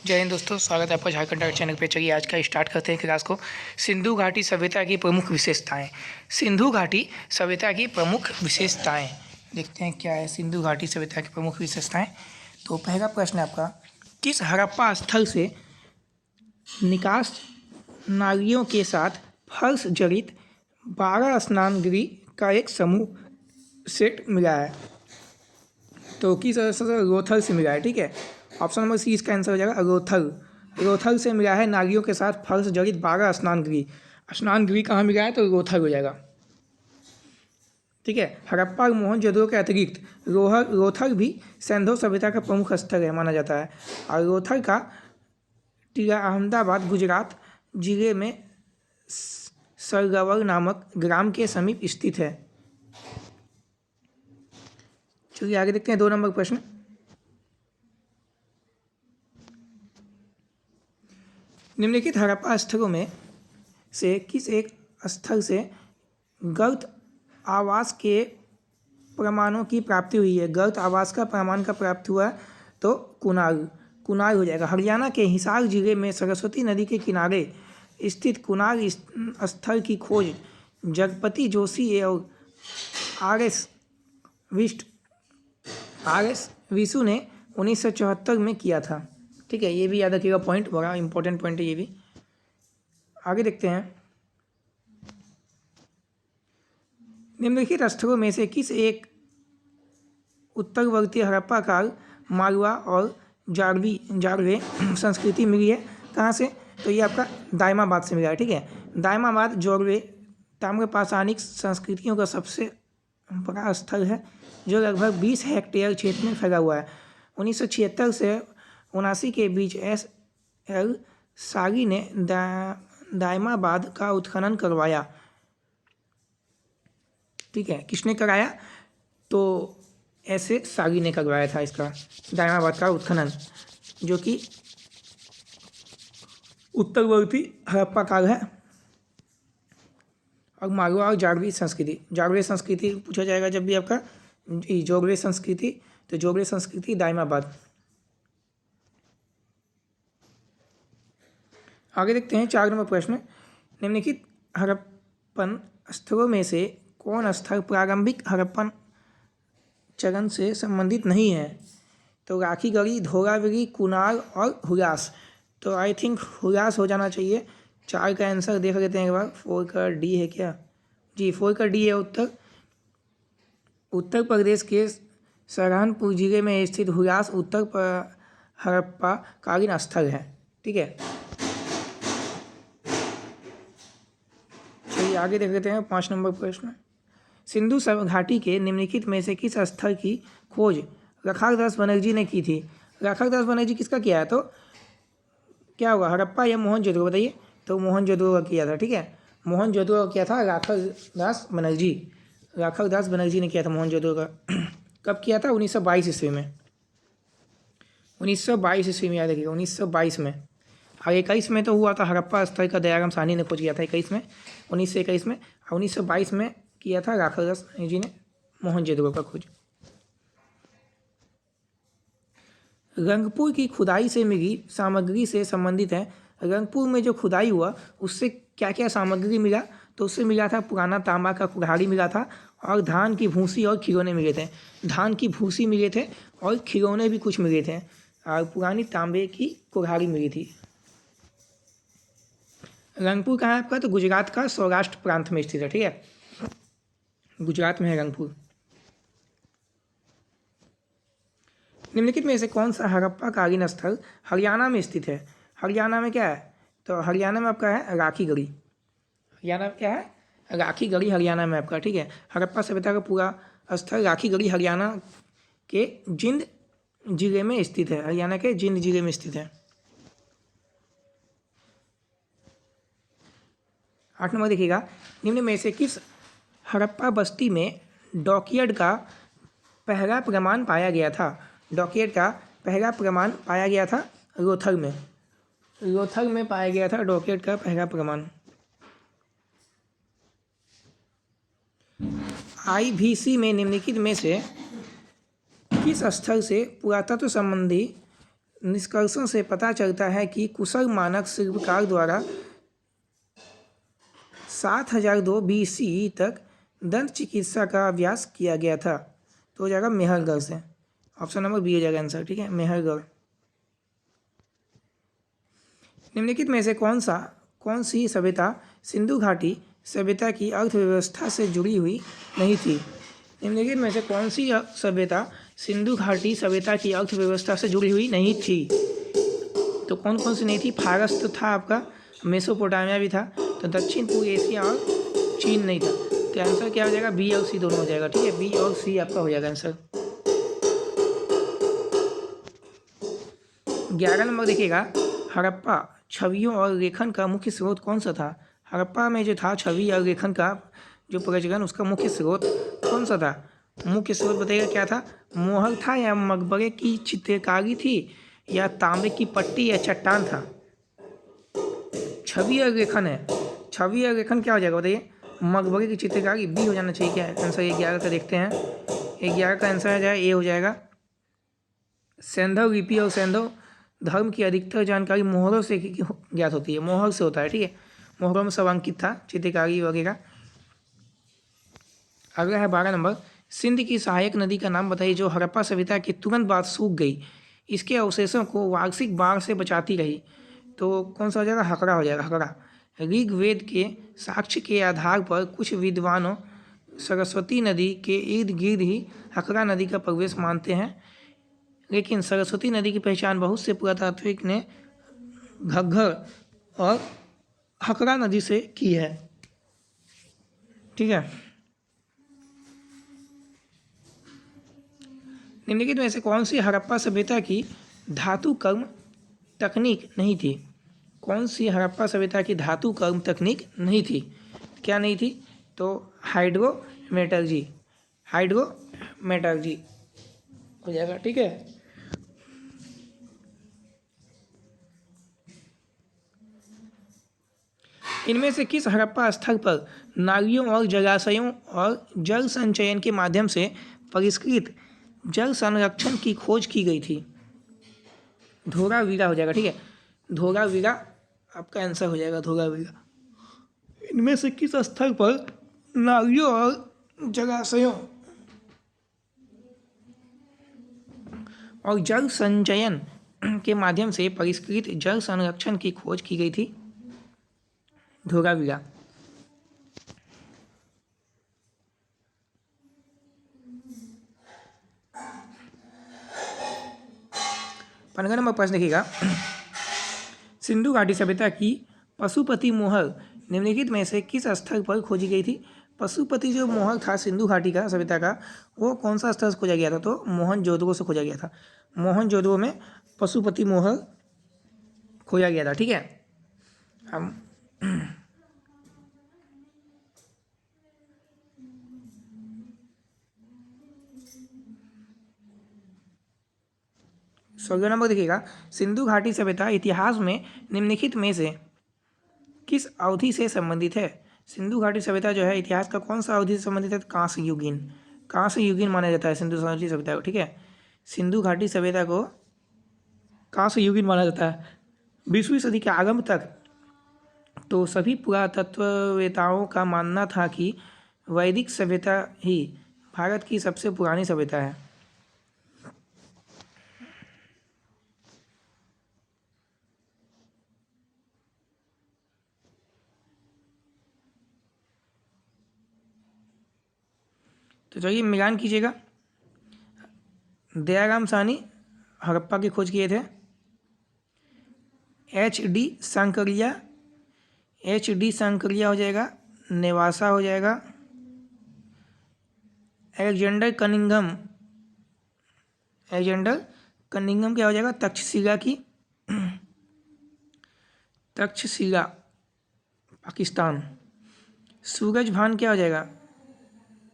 जय हिंद दोस्तों, स्वागत है आपका झारखंड टाइगर चैनल पे। चलिए आज का स्टार्ट करते हैं क्लास को। सिंधु घाटी सभ्यता की प्रमुख विशेषताएं। सिंधु घाटी सभ्यता की प्रमुख विशेषताएं देखते हैं क्या है सिंधु घाटी सभ्यता की प्रमुख विशेषताएं। तो पहला प्रश्न है आपका, किस हड़प्पा स्थल से निकास नालियों के साथ फर्श जड़ित 12 स्नान गृह का एक समूह सेट मिला है? तो किस रोथल से मिला है? ठीक है, ऑप्शन नंबर सी इसका आंसर हो जाएगा रोथल। रोथल से मिला है नालियों के साथ फर्श जड़ित 12 स्नान गृह। स्नान गृह कहाँ मिला है? तो रोथल हो जाएगा। ठीक है, हड़प्पा और मोहनजोदड़ो के अतिरिक्त रोथल भी सिंधु सभ्यता का प्रमुख स्थल है माना जाता है। और रोथल का टीला अहमदाबाद गुजरात जिले में सरगवर नामक ग्राम के समीप स्थित है। चलिए आगे देखते हैं 2 नंबर प्रश्न। निम्नलिखित हड़प्पा स्थलों में से किस एक स्थल से गर्त आवास के प्रमाणों की प्राप्ति हुई है? गर्त आवास का प्रमाण का प्राप्त हुआ है तो कुनार हो जाएगा। हरियाणा के हिसार जिले में सरस्वती नदी के किनारे स्थित कुनार स्थल की खोज जगपति जोशी एवं आर.एस. विसु ने 1974 में किया था। ठीक है, ये भी याद रखिएगा, पॉइंट बड़ा इंपॉर्टेंट पॉइंट है ये भी। आगे देखते हैं, निम्नलिखित स्थलों में से किस एक उत्तरवर्ती हड़प्पा काल मालवा और जारवे संस्कृति मिली है? कहाँ से? तो ये आपका दायमाबाद से मिला है। ठीक है, दायमाबाद जारवे ताम्रपाषाणिक संस्कृतियों का सबसे बड़ा स्थल है जो लगभग 20 हेक्टेयर क्षेत्र में फैला हुआ है। 1976 से 1979 के बीच S.L. सागी ने दायमाबाद का उत्खनन करवाया। ठीक है, किसने कराया? तो ऐसे सागी ने करवाया था इसका दायमाबाद का उत्खनन, जो कि उत्तरवर्ती हड़प्पा काल है। और मालवा और जारवी संस्कृति पूछा जाएगा जब भी आपका जोगवे संस्कृति, तो जोगवे संस्कृति दायमाबाद। आगे देखते हैं 4 नंबर प्रश्न। निम्नलिखित हड़प्पन स्थलों में से कौन स्थल प्रारंभिक हड़प्पन चरण से संबंधित नहीं है? तो राखीगढ़ी, धोलावीरी, कुनार और हुलास। तो आई थिंक हुलास हो जाना चाहिए। 4 का आंसर देख लेते हैं एक बार। 4 का डी है क्या? जी, 4 का डी है उत्तर प्रदेश के सहारनपुर जिले में स्थित हुलास हड़प्पा कालीन स्थल है। ठीक है, चलिए आगे देख लेते हैं 5 नंबर प्रश्न। सिंधु घाटी के निम्नलिखित में से किस स्थल की खोज रखाकदास बनर्जी ने की थी? रखाकदास बनर्जी किसका किया है? तो क्या होगा, हड़प्पा या मोहनजोदड़ो? बताइए। तो मोहनजोदड़ो का किया था। ठीक है, मोहनजोदड़ो का किया था राखाकदास बनर्जी ने किया था मोहनजोदड़ो का। कब किया था? 1922 ईस्वी में। 1922 ईस्वी में, याद रखिएगा 1922 में। और 21 में तो हुआ था हड़प्पा स्थल का, दयाराम साहनी ने खोज किया था 21 में, 1921 में। और 1922 में किया था राखाकदास जी ने मोहनजोदड़ो का खोज। रंगपुर की खुदाई से मिली सामग्री से संबंधित है। रंगपुर में जो खुदाई हुआ उससे क्या क्या सामग्री मिला? तो उससे मिला था पुराना तांबा का कुल्हाड़ी मिला था, और धान की भूसी और खिलौने मिले थे। धान की भूसी मिले थे और खिलौने भी कुछ मिले थे, और पुरानी तांबे की कुल्हाड़ी मिली थी। रंगपुर कहाँ है आपका? तो गुजरात का सौराष्ट्र प्रांत में स्थित है। ठीक है, गुजरात में है रंगपुर। निम्नलिखित में से कौन सा हड़प्पा कालीन स्थल हरियाणा में स्थित है? हरियाणा में क्या है? तो हरियाणा में आपका है राखीगढ़ी। हरियाणा में क्या है? राखीगढ़ी हरियाणा में आपका। ठीक है, हड़प्पा सभ्यता का पूरा स्थल राखीगढ़ी हरियाणा के जिंद जिले में स्थित है। हरियाणा के जिंद जिले में स्थित है। 8 नंबर देखिएगा, निम्न में से किस हड़प्पा बस्ती में डॉकयार्ड का पहला प्रमाण पाया गया था? डॉकयार्ड का पहला प्रमाण पाया गया था रोथल में। रोथल में पाया गया था डॉकयार्ड का पहला प्रमाण। IVC में निम्नलिखित में से किस स्थल से पुरातत्व संबंधी निष्कर्षों से पता चलता है कि कुशल मानक शिल्पकार द्वारा 7002 BC तक दंत चिकित्सा का अभ्यास किया गया था। तो हो जाएगा मेहरगढ़ से, ऑप्शन नंबर बी हो जाएगा आंसर, ठीक है, मेहरगढ़। निम्नलिखित में से कौन सी सभ्यता सिंधु घाटी सभ्यता की अर्थव्यवस्था से जुड़ी हुई नहीं थी? निम्नलिखित में से कौन सी सभ्यता सिंधु घाटी सभ्यता की अर्थव्यवस्था से जुड़ी हुई नहीं थी? तो कौन कौन सी नहीं थी? फारस तो था आपका, मेसोपोटामिया भी था, तो दक्षिण पूर्व एशिया और चीन नहीं था। तो आंसर क्या हो जाएगा? बी और सी दोनों हो जाएगा, ठीक है, बी और सी आपका हो जाएगा आंसर। 11 नंबर देखिएगा, हड़प्पा छवियों और लेखन का मुख्य स्रोत कौन सा था? हड़प्पा में जो था छवि और लेखन का जो प्रचलन, उसका मुख्य स्रोत कौन सा था? मुख्य स्रोत बताइएगा क्या था? मोहर था, या मकबरे की चित्रकारी थी, या तांबे की पट्टी, या चट्टान था? छवि और लेखन है, छवि और लेखन क्या हो जाएगा बताइए? मकबरे की चित्रकारी, बी हो जाना चाहिए। क्या आंसर 11 का देखते हैं, 11 का आंसर आ जाए ए हो जाएगा। सैंधव लिपि और सैंधव धर्म की अधिकतर जानकारी मोहरों से ज्ञात होती है, मोहर से होता है, ठीक है, मोहरों में सब अंकित था चित्रकारी वगैरह। अगला है 12 नंबर, सिंध की सहायक नदी का नाम बताइए जो हड़प्पा सभ्यता के तुरंत बाद सूख गई, इसके अवशेषों को वार्षिक बाढ़ से बचाती रही। तो कौन सा हो जाएगा? हकड़ा हो जाएगा, हकड़ा। ऋग्वेद के साक्ष्य के आधार पर कुछ विद्वानों सरस्वती नदी के इर्द गिर्द ही हकड़ा नदी का प्रवेश मानते हैं, लेकिन सरस्वती नदी की पहचान बहुत से पुरातात्विक ने घग्गर और हकड़ा नदी से की है, ठीक है। निम्नलिखित में से कौन सी हड़प्पा सभ्यता की धातु कर्म तकनीक नहीं थी? कौन सी हड़प्पा सभ्यता की धातु कर्म तकनीक नहीं थी? क्या नहीं थी? तो हाइड्रोमेटलर्जी, हाइड्रोमेटलर्जी हो जाएगा, ठीक है। इनमें से किस हड़प्पा स्थल पर नालियों और जलाशयों और जल संचयन के माध्यम से परिष्कृत जल संरक्षण की खोज की गई थी? धोलावीरा हो जाएगा, ठीक है, धोलावीरा आपका आंसर हो जाएगा, धोलावीरा। इनमें से किस स्थल पर नालियों और जलाशयों और जल संचयन के माध्यम से परिष्कृत जल संरक्षण की खोज की गई थी? धोलावीरा। 15 नंबर प्रश्न देखिएगा, सिंधु घाटी सभ्यता की पशुपति मोहर निम्नलिखित में से किस स्थल पर खोजी गई थी? पशुपति जो मोहर था सिंधु घाटी का सभ्यता का, वो कौन सा स्थल से खोजा गया था? तो मोहनजोदड़ो से खोजा गया था, मोहनजोदड़ो में पशुपति मोहर खोजा गया था, ठीक है। हम 16 नंबर देखिएगा, सिंधु घाटी सभ्यता इतिहास में निम्नलिखित में से किस अवधि से संबंधित है? सिंधु घाटी सभ्यता जो है इतिहास का कौन सा अवधि से संबंधित है? कांस्य युगीन, कांस्य युगीन माना जाता है सिंधु घाटी सभ्यता को, ठीक है। सिंधु घाटी सभ्यता को कांस्य युगीन माना जाता है। 20वीं सदी के आरंभ तक तो सभी पुरातत्ववेताओं का मानना था कि वैदिक सभ्यता ही भारत की सबसे पुरानी सभ्यता है। तो चलिए मिलान कीजिएगा। दयाराम साहनी हड़प्पा की खोज किए थे। एच डी सांकरिया हो जाएगा, नेवासा हो जाएगा। एलेक्जेंडर कनिंघम क्या हो जाएगा? तक्षशिला पाकिस्तान। सूरजभान क्या हो जाएगा?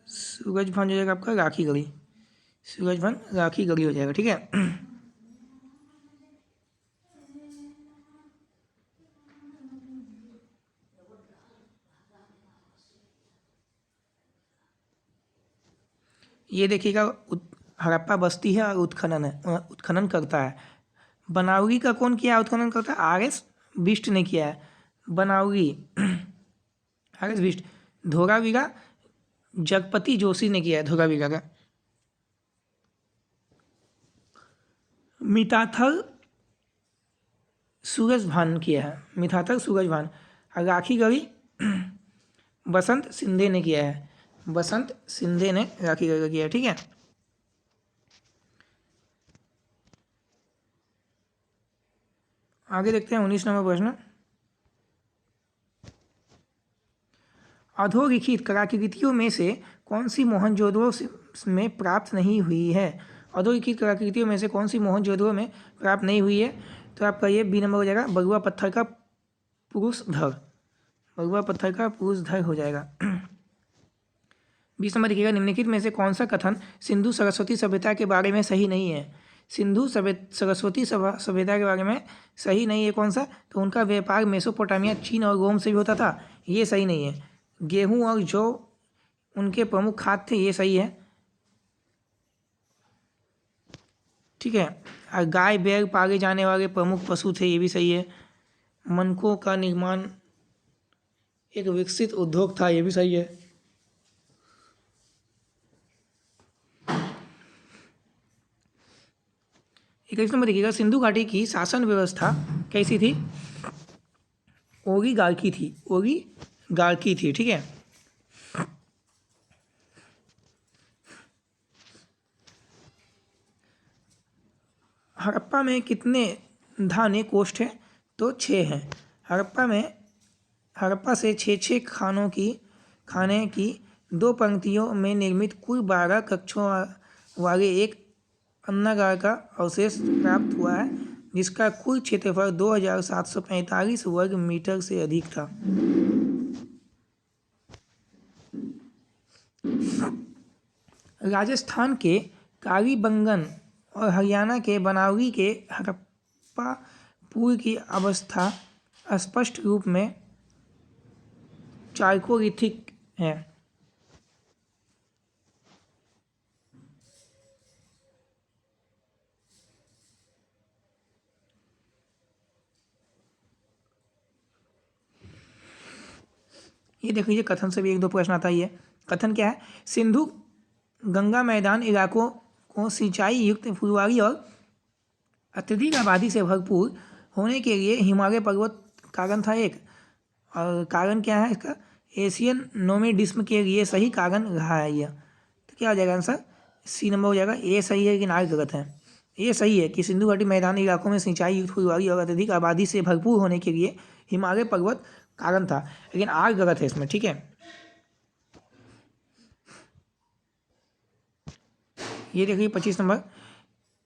सूरजभान हो जाएगा आपका राखी गढ़ी, सूरजभान राखी गढ़ी हो जाएगा, ठीक है। ये देखिएगा हड़प्पा बस्ती है और उत्खनन करता है। बनावगी का कौन किया उत्खनन करता है? आर.एस. बिष्ट ने किया है बनावगी। आर.एस. बिष्ट। धोलावीरा जगपति जोशी ने किया है धोलावीरा का। मिताथल सूरजभान किया है, मिताथल सूरजभान। राखी गढ़ी बसंत सिंधे ने किया है, बसंत सिंधे ने राखी गढ़ी किया है। ठीक है, आगे देखते हैं 19 नंबर प्रश्न। अधोलिखित कलाकृतियों में से कौन सी मोहनजोदड़ो में प्राप्त नहीं हुई है? अधोलिखित कलाकृतियों में से कौन सी मोहनजोदड़ो में प्राप्त नहीं हुई है? तो आपका ये बी नंबर हो जाएगा, बलुआ पत्थर का पुरुष धर, बलुआ पत्थर का पुरुष धर हो जाएगा। 20 नंबर देखिएगा, निम्नलिखित में से कौन सा कथन सिंधु सरस्वती सभ्यता के बारे में सही नहीं है? सिंधु सरस्वती सभ्यता के बारे में सही नहीं है कौन सा? तो उनका व्यापार मेसोपोटामिया, चीन और रोम से भी होता था, ये सही नहीं है। गेहूं और जौ उनके प्रमुख खाद्य थे, ये सही है। ठीक है, और गाय बैल पाले जाने वाले प्रमुख पशु थे, ये भी सही है। मनकों का निर्माण एक विकसित उद्योग था, ये भी सही है। इक्कीस नंबर देखिएगा, सिंधु घाटी की शासन व्यवस्था कैसी थी? ओलिगार्की थी, ओलिगार्की थी। ठीक है, हड़प्पा में कितने धाने कोष्ठ हैं? तो 6 हैं। हड़प्पा से 6 खाने की 2 पंक्तियों में निर्मित कुल 12 कक्षों वाले एक अन्नागार का अवशेष प्राप्त हुआ है, जिसका कुल क्षेत्रफल 2745 वर्ग मीटर से अधिक था। राजस्थान के कालीबंगन और हरियाणा के बनावली के हड़प्पा पूर्व की अवस्था स्पष्ट रूप में चालकोलिथिक है। ये देख लीजिए, कथन से भी 1-2 प्रश्न आता ही है। कथन क्या है? सिंधु गंगा मैदान इलाकों को सिंचाई युक्त फुलवारी और अत्यधिक आबादी से भरपूर होने के लिए हिमालय पर्वत कारण था एक। और कारण क्या है इसका? एशियन नोमेडिज्म के लिए सही कारण रहा है यह। तो क्या हो जाएगा आंसर? सी नंबर हो जाएगा। ये सही है कि ना गलत है? ये सही है कि सिंधु घाटी मैदानी इलाकों में सिंचाई युक्त फुलवारी और अत्यधिक आबादी से भरपूर होने के लिए हिमालय पर्वत कारण था, लेकिन आग गलत है इसमें। ठीक है, ये देखिए 25 नंबर,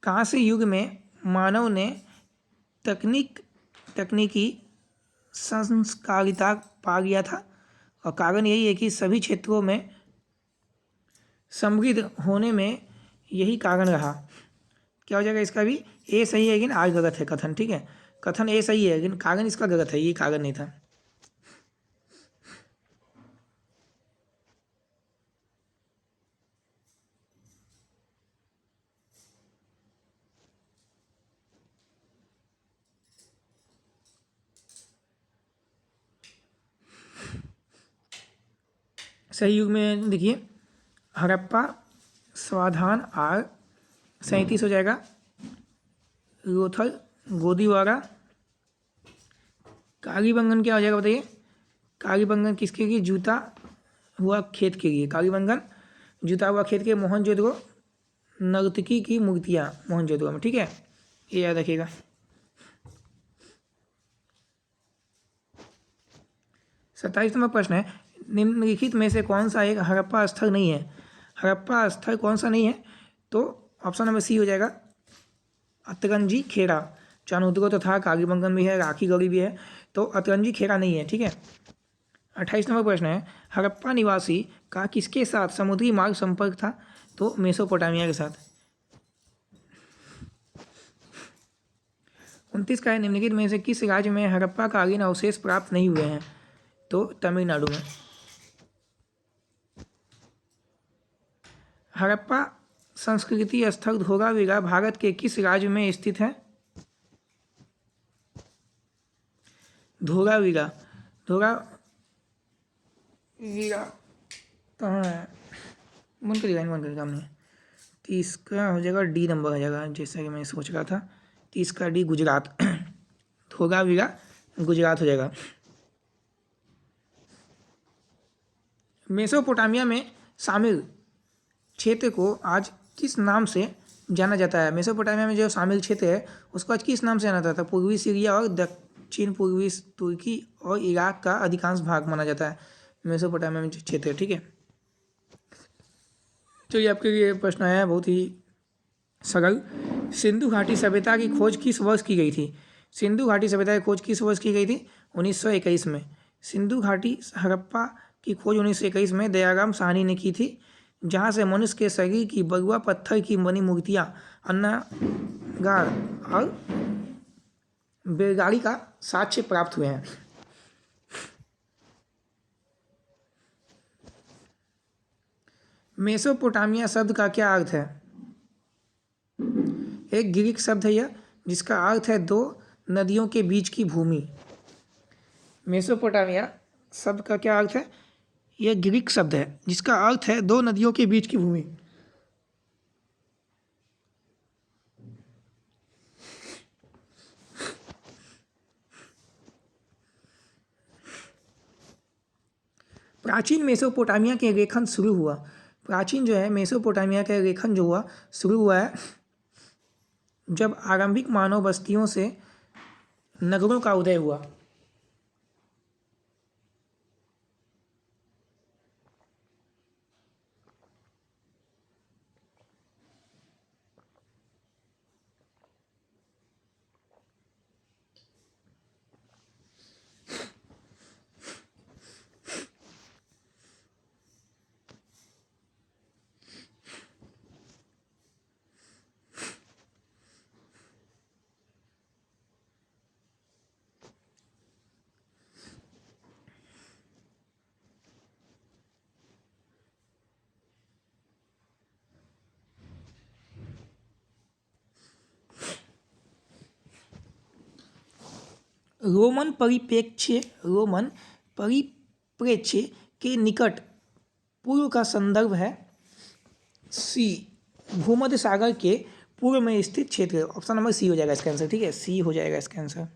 कांस्य युग में मानव ने तकनीकी संस्कारिता पा लिया था, और कारण यही है कि सभी क्षेत्रों में समृद्ध होने में यही कारण रहा। क्या हो जाएगा इसका भी? ए सही है, लेकिन आर गलत है कथन। ठीक है, कथन ए सही है, लेकिन कारण इसका गलत है, ये कारण नहीं था। सही युग में देखिए, हड़प्पा स्वाधान आर 37 हो जाएगा। लोथल गोदीवारा। कालीबंगन क्या हो जाएगा बताइए? कालीबंगन किसके लिए? जूता हुआ खेत के लिए। कालीबंगन जूता हुआ खेत के। मोहनजोदड़ो नर्तकी की मूर्तियाँ मोहनजोदड़ो में। ठीक है, ये याद रखिएगा। सत्ताईस नंबर प्रश्न है, निम्नलिखित में से कौन सा एक हड़प्पा स्थल नहीं है? हड़प्पा स्थल कौन सा नहीं है? तो ऑप्शन नंबर सी हो जाएगा, अतरंजी खेड़ा। चाणूद्रो तो था, कालीबंगन भी है, राखी गढ़ी भी है, तो अतरंजी खेड़ा नहीं है। ठीक है, 28 नंबर प्रश्न है, हड़प्पा निवासी का किसके साथ समुद्री मार्ग संपर्क था? तो मेसोपोटामिया के साथ। 29 का है, निम्नलिखित में से किस राज्य में हड़प्पा कालीन अवशेष प्राप्त नहीं हुए हैं? तो तमिलनाडु में। हड़प्पा संस्कृति स्थल धोलावीरा भारत के किस राज्य में स्थित है? धोलावीरा, धोलावीरा कहाँ है? बंद करिएगा, बंद करिएगा हमने। 30 का हो जाएगा डी नंबर हो जाएगा, जैसा कि मैं सोच रहा था। 30 का डी गुजरात। धोलावीरा गुजरात हो जाएगा। मेसोपोटामिया में शामिल क्षेत्र को आज किस नाम से जाना जाता है? मेसोपोटामिया में जो शामिल क्षेत्र है उसको आज किस नाम से जाना जाता है? पूर्वी सीरिया और दक्षिण पूर्वी तुर्की और इराक का अधिकांश भाग माना जाता है मेसोपोटामिया में जो क्षेत्र है। ठीक है, चलिए आपके लिए प्रश्न आया है बहुत ही सरल। सिंधु घाटी सभ्यता की खोज किस वर्ष की गई थी? सिंधु घाटी सभ्यता की खोज किस वर्ष की गई थी? 1921 में। सिंधु घाटी हड़प्पा की खोज 1921 में दयाराम साहनी ने की थी, जहाँ से मनुष्य के शरीर की बलुआ पत्थर की बनी मूर्तियाँ, अन्नागार और बैलगाड़ी का साक्ष्य प्राप्त हुए हैं। मेसोपोटामिया शब्द का क्या अर्थ है? एक ग्रीक शब्द है यह, जिसका अर्थ है दो नदियों के बीच की भूमि। मेसोपोटामिया शब्द का क्या अर्थ है? यह ग्रीक शब्द है जिसका अर्थ है दो नदियों के बीच की भूमि। प्राचीन मेसोपोटामिया के रेखन शुरू हुआ। प्राचीन जो है मेसोपोटामिया का रेखन जो हुआ शुरू हुआ है जब आरंभिक मानव बस्तियों से नगरों का उदय हुआ। रोमन परिप्रेक्ष्य के निकट पूर्व का संदर्भ है सी, भूमध्य सागर के पूर्व में स्थित क्षेत्र। ऑप्शन नंबर सी हो जाएगा इसका आंसर। ठीक है, सी हो जाएगा इसका आंसर।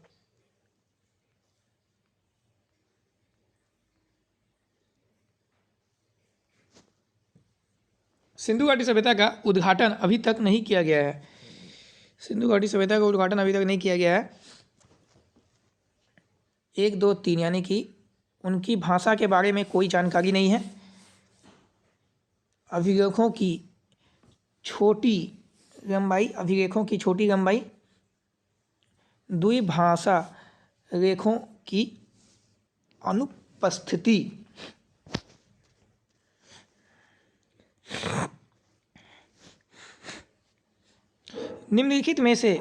सिंधु घाटी सभ्यता का उद्घाटन अभी तक नहीं किया गया है। सिंधु घाटी सभ्यता का उद्घाटन अभी तक नहीं किया गया है। 1, 2, 3 यानी कि उनकी भाषा के बारे में कोई जानकारी नहीं है। अभिलेखों की छोटी लंबाई, द्विभाषा रेखों की अनुपस्थिति, निम्नलिखित में से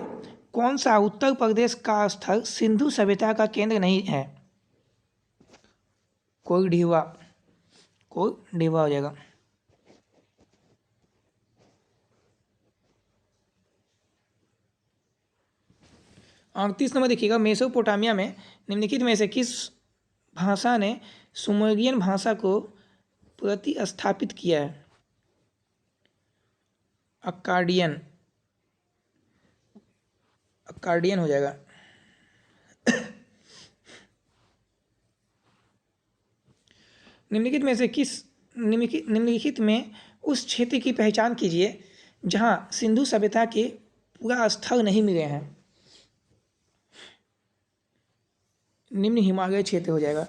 कौन सा उत्तर प्रदेश का स्थल सिंधु सभ्यता का केंद्र नहीं है? कोई ढीवा हो जाएगा। 38 नंबर देखिएगा, मेसोपोटामिया में निम्नलिखित में से किस भाषा ने सुमेरियन भाषा को प्रतिस्थापित किया है? अक्काडियन हो जाएगा। निम्नलिखित में उस क्षेत्र की पहचान कीजिए जहां सिंधु सभ्यता के पूरा स्थल नहीं मिले हैं। निम्न हिमालय क्षेत्र हो जाएगा।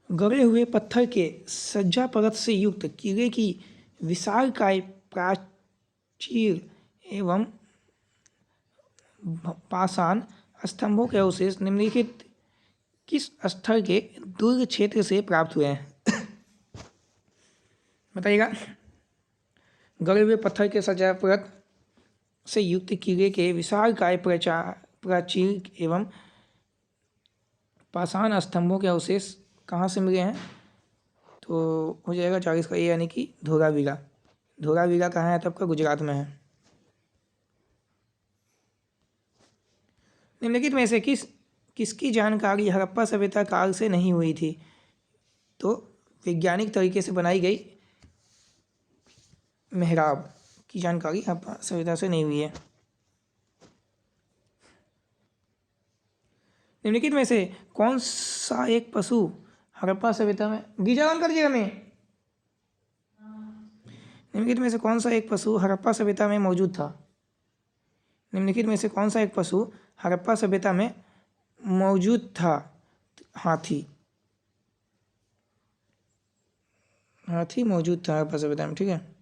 गड़े हुए पत्थर के सज्जा परत से युक्त किले की विशालकाय प्राचीर एवं पाषाण स्तंभों के अवशेष निम्नलिखित किस स्थल के दुर्ग क्षेत्र से प्राप्त हुए हैं? बताइएगा। गड़े हुए पत्थर के सज्जा परत से युक्त किले के विशालकाय प्राचीर एवं पाषाण स्तंभों के अवशेष कहाँ से मिले हैं? तो हो जाएगा 40 का ए यानी कि धोलावीरा। धोलावीरा कहाँ है? तो आपका गुजरात में है। निम्नलिखित में से किसकी जानकारी हड़प्पा सभ्यता काल से नहीं हुई थी? तो वैज्ञानिक तरीके से बनाई गई मेहराब की जानकारी हड़प्पा सभ्यता से नहीं हुई है। निम्नलिखित में से कौन सा एक पशु हड़प्पा सभ्यता में, गीजा ऑन कर दिया मैं। निम्नलिखित में से कौन सा एक पशु हड़प्पा सभ्यता में मौजूद था? निम्नलिखित में से कौन सा एक पशु हड़प्पा सभ्यता में मौजूद था? हाथी। हाथी मौजूद था हड़प्पा सभ्यता में, ठीक है।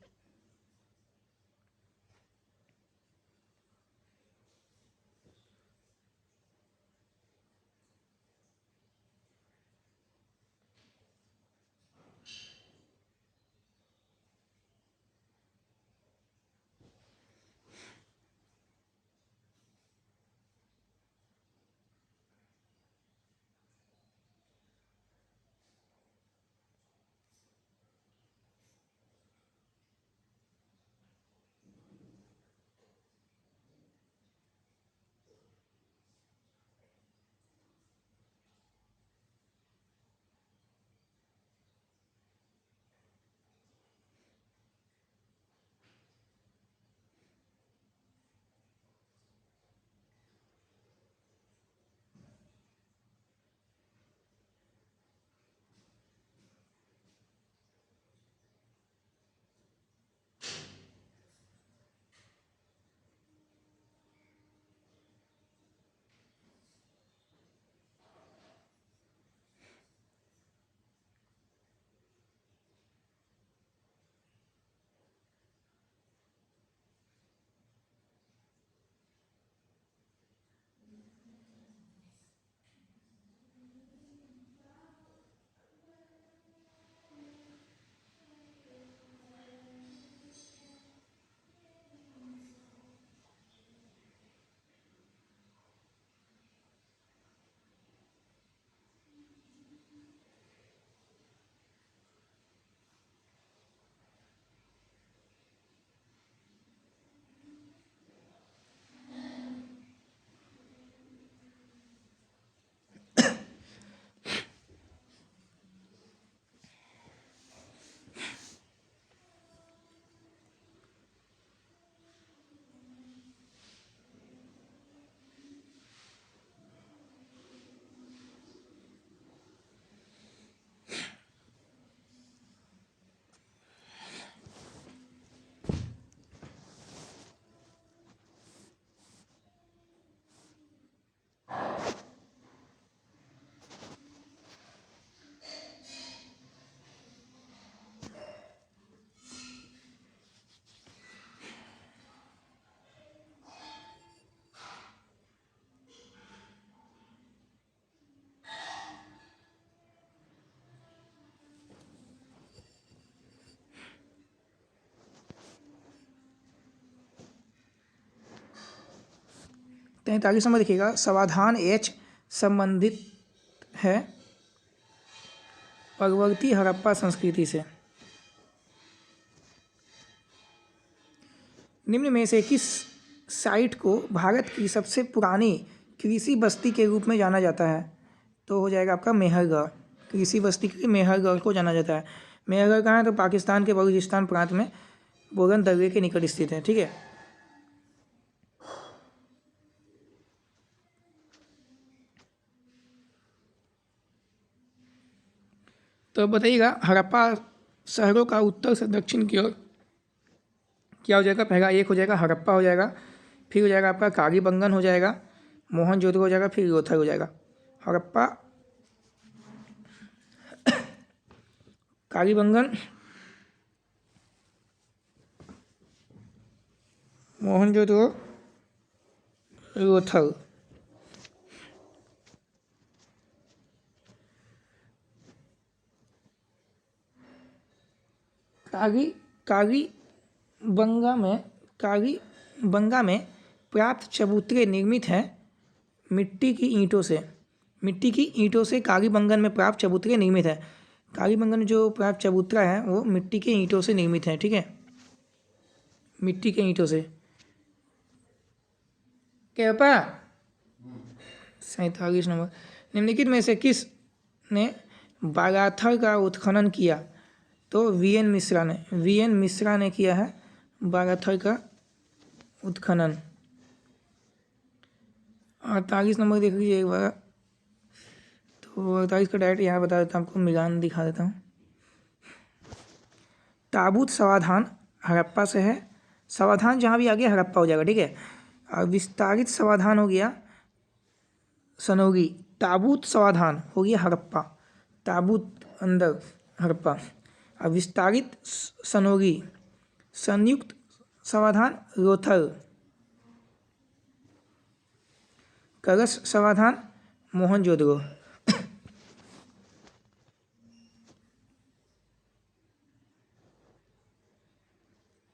तैंतालीस नंबर देखिएगा, समाधान एच संबंधित है परवर्ती हड़प्पा संस्कृति से। निम्न में से किस साइट को भारत की सबसे पुरानी कृषि बस्ती के रूप में जाना जाता है? तो हो जाएगा आपका मेहरगढ़। कृषि बस्ती के लिए मेहरगढ़ को जाना जाता है। मेहरगढ़ कहाँ है? तो पाकिस्तान के बलूचिस्तान प्रांत में बोगन दर्रे के निकट स्थित है, ठीक है। तो बताइएगा हड़प्पा शहरों का उत्तर से दक्षिण की ओर क्या हो जाएगा? पहला एक हो जाएगा हड़प्पा हो जाएगा, फिर हो जाएगा आपका कालीबंगन हो जाएगा, मोहनजोदड़ो हो जाएगा, फिर लोथल हो जाएगा। हड़प्पा, कालीबंगन, मोहनजोदड़ो, लोथल। कालीबंगा में प्राप्त चबूतरे निर्मित हैं मिट्टी की ईंटों से। मिट्टी की ईंटों से कालीबंगन में प्राप्त चबूतरे निर्मित है। कालीबंगन में जो प्राप्त चबूतरा है वो मिट्टी के ईंटों से निर्मित है, ठीक है। मिट्टी के ईंटों से। क्या पापा? 47 नंबर, निम्नलिखित में से किस ने बागाथर का उत्खनन किया? तो वीएन मिश्रा ने किया है बागाथर का उत्खनन। 48 नंबर देख लीजिए एक बार। तो 48 का डायरेक्ट यहाँ बता देता हूँ आपको, मिलान दिखा देता हूँ। ताबूत समाधान हड़प्पा से है, समाधान जहाँ भी आ गया हड़प्पा हो जाएगा, ठीक है। और विस्तारित समाधान हो गया सनोगी, ताबूत समाधान हो गया हड़प्पा, ताबूत अंदर हड़प्पा। और विस्तारित सनोगी, संयुक्त समाधान रोथर, कलश समाधान मोहनजोदड़ो।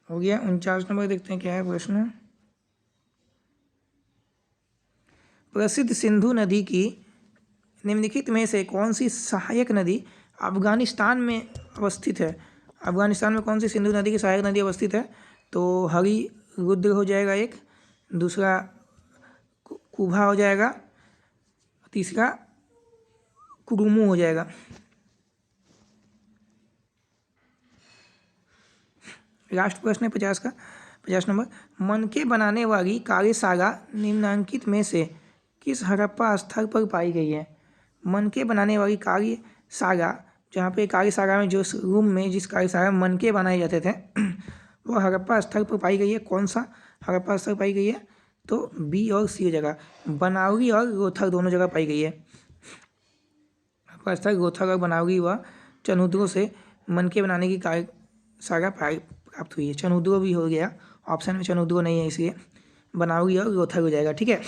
हो गया। 49 नंबर देखते हैं क्या है प्रश्न। प्रसिद्ध सिंधु नदी की निम्नलिखित में से कौन सी सहायक नदी अफगानिस्तान में अवस्थित है? अफगानिस्तान में कौन सी सिंधु नदी की सहायक नदी अवस्थित है? तो हरि रुद्र हो जाएगा एक, दूसरा कुभा हो जाएगा, तीसरा कुरुमू हो जाएगा। लास्ट प्रश्न है 50 नंबर, मनके बनाने वाली कार्यशाला निम्नांकित में से किस हड़प्पा स्थल पर पाई गई है? मनके बनाने वाली कार्यशाला, जहाँ पे कार्यशाला में जो रूम में जिस कार्यशाला में मनके बनाए जाते थे वो हड़प्पा स्थल पर पाई गई है। कौन सा हड़प्पा स्थल पाई गई है? तो बी और सी जगह, बनावली और रोथर दोनों जगह पाई गई है। हड़प्पा स्थल रोथर और बनावली व चनूदों से मनके बनाने की कार्यशाला प्राप्त हुई है। चनूदो भी हो गया ऑप्शन में, चनूदो नहीं है इसलिए बनावली और रोथर हो जाएगा, ठीक है।